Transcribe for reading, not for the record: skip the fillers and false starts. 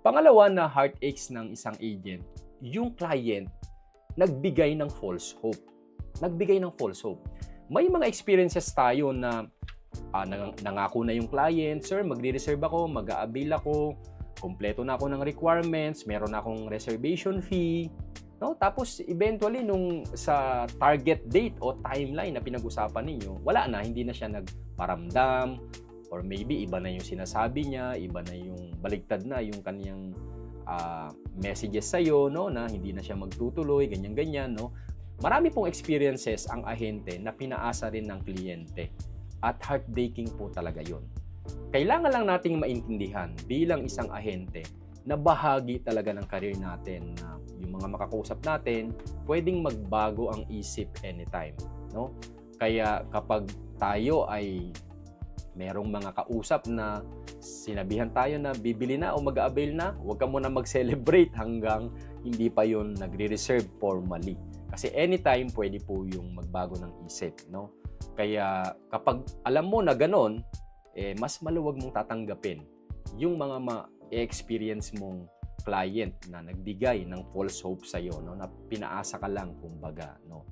Pangalawa na heartaches ng isang agent, yung client nagbigay ng false hope. Nagbigay ng false hope. May mga experiences tayo na nangako na yung client, sir, magre-reserve ako, mag-a-avail ako, kompleto na ako ng requirements, meron na akong reservation fee. No? Tapos eventually nung sa target date o timeline na pinag-usapan ninyo, wala na, hindi na siya nagparamdam, or maybe iba na yung sinasabi niya, iba na yung baligtad na yung kaniyang messages sa'yo, no? Na hindi na siya magtutuloy, ganyan-ganyan. No? Marami pong experiences ang ahente na pinaasa rin ng kliyente at heartbreaking po talaga yon. Kailangan lang nating maintindihan bilang isang ahente na bahagi talaga ng career natin na yung mga makakausap natin pwedeng magbago ang isip anytime. No? Kaya kapag tayo ay merong mga kausap na sinabihan tayo na bibili na o mag-a-avail na, huwag ka muna mag-celebrate hanggang hindi pa yun nagre-reserve formally. Kasi anytime pwede po yung magbago ng isip, no? Kaya kapag alam mo na ganon, mas maluwag mong tatanggapin yung mga ma-experience mong client na nagbigay ng false hope sa'yo, no? Na pinaasa ka lang, kumbaga, no?